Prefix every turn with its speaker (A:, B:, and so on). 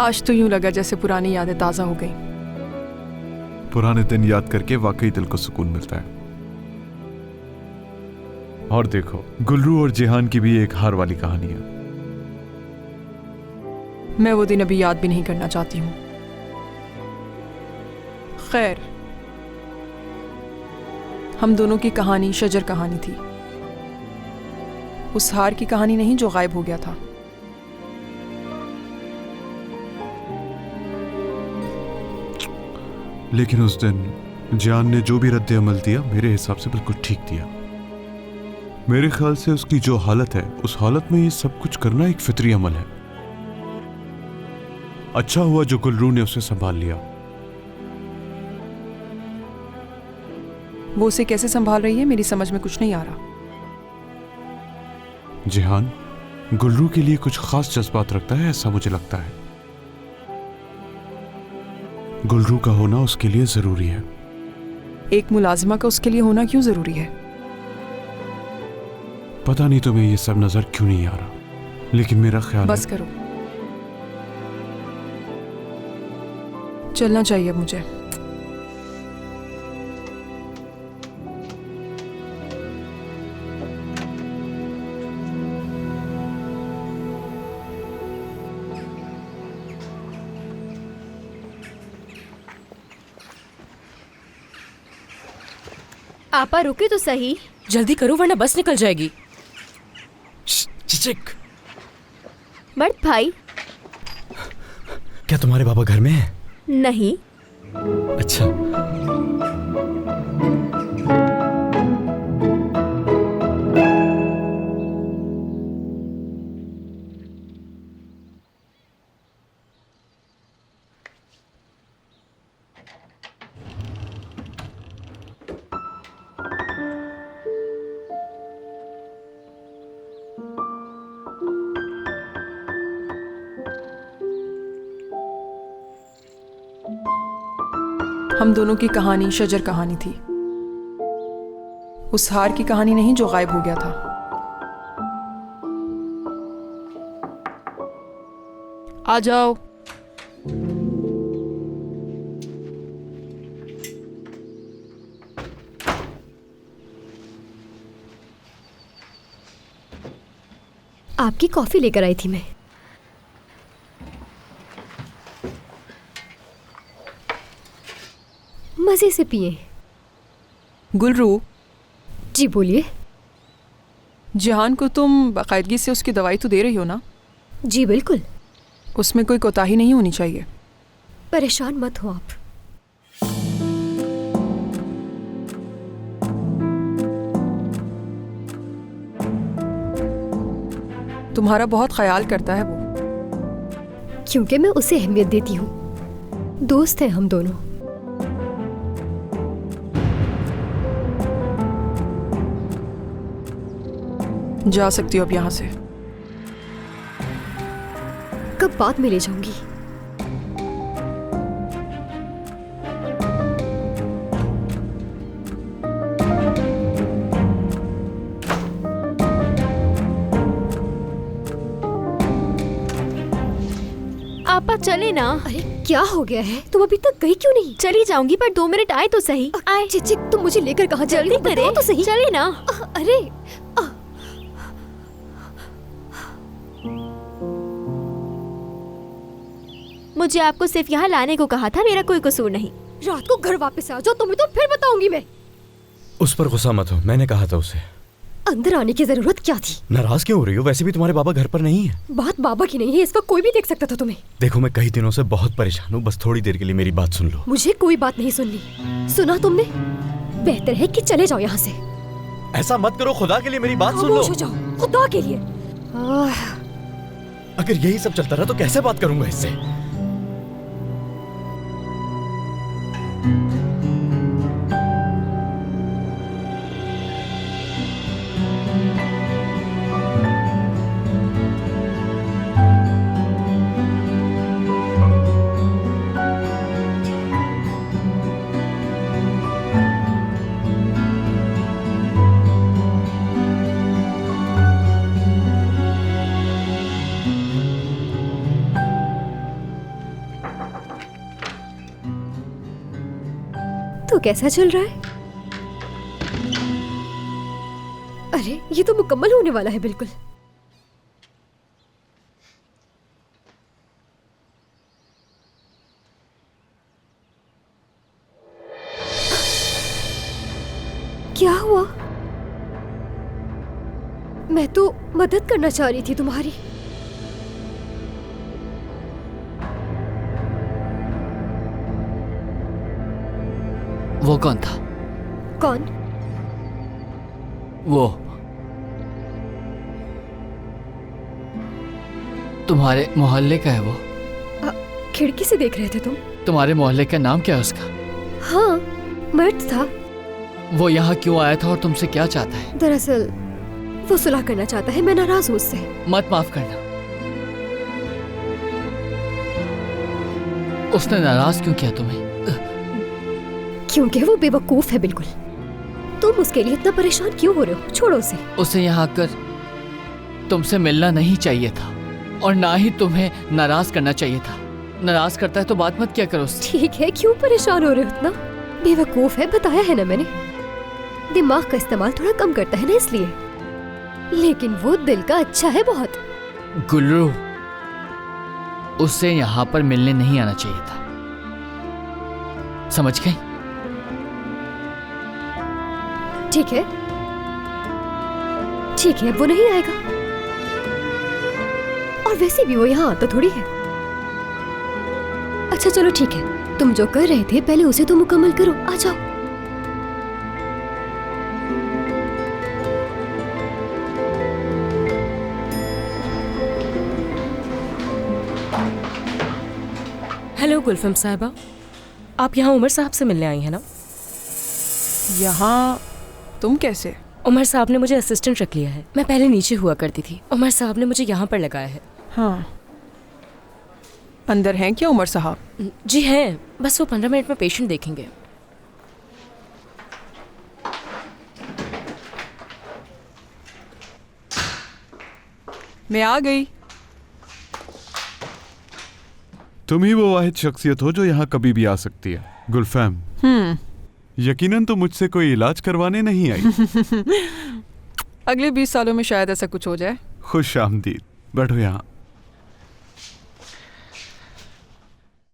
A: आज तो यूं लगा जैसे पुरानी यादें ताजा हो गई।
B: पुराने दिन याद करके वाकई दिल को सुकून मिलता है। और देखो, गुलरू और जिहान की भी एक हार वाली कहानी है।
A: मैं वो दिन अभी याद भी नहीं करना चाहती हूँ। खैर, हम दोनों की कहानी शजर कहानी थी, उस हार की कहानी नहीं जो गायब हो गया था।
B: लेकिन उस दिन जान ने जो भी रद्द अमल दिया मेरे हिसाब से बिल्कुल ठीक दिया। मेरे ख्याल से उसकी जो हालत है, उस हालत में ये सब कुछ करना एक फितरी अमल है। अच्छा हुआ जो गुलरू ने उसे संभाल लिया।
A: वो उसे कैसे संभाल रही है मेरी समझ में कुछ नहीं आ रहा।
B: जिहान गुलरू के लिए कुछ खास जज्बात रखता है, ऐसा मुझे लगता है। गुलरू का होना उसके लिए जरूरी है।
A: एक मुलाजिमा का उसके लिए होना क्यों जरूरी है?
B: पता नहीं तुम्हें ये सब नजर क्यों नहीं आ रहा, लेकिन मेरा ख्याल
A: बस करो, चलना चाहिए अब मुझे।
C: आपा रुके तो सही।
D: जल्दी करो वरना बस निकल जाएगी। चिचिक,
C: मर्द भाई,
E: क्या तुम्हारे बाबा घर में है?
C: नहीं।
E: अच्छा।
A: हम दोनों की कहानी शजर कहानी थी, उस हार की कहानी नहीं जो गायब हो गया था। आ जाओ।
C: आपकी कॉफी लेकर आई थी मैं। मजे से पिए।
A: गुलरू,
C: जी बोलिए।
A: जिहान को तुम बाकायदगी से उसकी दवाई तो दे रही हो ना?
C: जी बिल्कुल।
A: उसमें कोई कोताही नहीं होनी चाहिए।
C: परेशान मत हो आप।
A: तुम्हारा बहुत ख्याल करता है वो।
C: क्योंकि मैं उसे अहमियत देती हूँ। दोस्त हैं हम दोनों।
A: जा सकती हो अब यहाँ से।
C: कब बाद में ले जाऊंगी? आपा चले ना। अरे क्या हो गया है? तुम अभी तक गई क्यों नहीं? चली जाऊंगी पर 2 मिनट आए तो सही। आए। चिचिक, तुम मुझे लेकर कहाँ जा रही हो? जल्दी करे तो सही। चले ना। अरे मुझे आपको सिर्फ यहाँ लाने को कहा था, मेरा कोई कसूर नहीं। रात को घर वापस आ जाओ, तुम्हें तो फिर बताऊंगी मैं।
E: उस पर गुस्सा मत हो, मैंने कहा था उसे।
C: अंदर आने की जरूरत क्या थी?
E: नाराज क्यों हो रही हो? वैसे भी तुम्हारे बाबा घर पर नहीं है।
C: बात बाबा की नहीं है, इस वक्त कोई भी देख सकता था तुम्हें।
E: देखो, मैं कई दिनों से बहुत परेशान हूँ, बस थोड़ी देर के लिए मेरी बात सुन लो।
C: मुझे कोई बात नहीं सुननी। सुना तुमने? बेहतर है कि चले जाओ यहाँ से।
E: ऐसा मत करो, खुदा के लिए मेरी बात सुन लो।
C: खामोश हो जाओ, खुदा के लिए।
E: अगर यही सब चलता रहा तो कैसे बात करूंगा इससे?
C: कैसा चल रहा है? अरे ये तो मुकम्मल होने वाला है बिल्कुल। क्या हुआ? मैं तो मदद करना चाह रही थी तुम्हारी।
F: वो कौन था?
C: कौन?
F: वो तुम्हारे मोहल्ले का है वो?
C: खिड़की से देख रहे थे तुम?
F: तुम्हारे मोहल्ले का नाम क्या है उसका?
C: हाँ, मर्द था।
F: वो यहाँ क्यों आया था और तुमसे क्या चाहता है?
C: दरअसल वो सुलह करना चाहता है, मैं नाराज हूँ उससे।
F: मत माफ करना। उसने नाराज क्यों किया तुम्हें?
C: क्योंकि वो बेवकूफ है बिल्कुल। तुम उसके लिए इतना परेशान क्यों हो रहे हो? छोड़ो उसे।
F: उसे यहाँ आकर तुमसे मिलना नहीं चाहिए था और ना ही तुम्हें नाराज करना चाहिए था। नाराज करता है तो बात मत क्या करो उससे।
C: ठीक है, क्यों परेशान हो रहे हो इतना? बेवकूफ है, बताया है ना मैंने। दिमाग का इस्तेमाल थोड़ा कम करता है ना, इसलिए। लेकिन वो दिल का अच्छा है बहुत।
F: गुल्रू, उससे यहाँ पर मिलने नहीं आना चाहिए था, समझ गई?
C: ठीक है, ठीक है, वो नहीं आएगा। और वैसे भी वो यहाँ आता थोड़ी है। अच्छा चलो ठीक है, तुम जो कर रहे थे पहले उसे तो मुकम्मल करो। आ जाओ।
D: हेलो गुलफम साहिबा, आप यहाँ उमर साहब से मिलने आई हैं ना?
A: यहाँ तुम कैसे?
D: उमर साहब ने मुझे असिस्टेंट रख लिया है। मैं पहले नीचे हुआ करती थी, उमर साहब ने मुझे यहाँ पर लगाया है।
A: हाँ, अंदर हैं क्या उमर साहब?
D: जी हैं, बस वो 15 मिनट में पेशेंट देखेंगे।
A: मैं आ गई।
B: तुम ही वो वाहिद शख्सियत हो जो यहाँ कभी भी आ सकती है, गुलफैम। यकीनन तो मुझसे कोई इलाज करवाने नहीं आई।
A: अगले 20 सालों में शायद ऐसा कुछ हो जाए।
B: खुश आमदीद, बैठो यहाँ।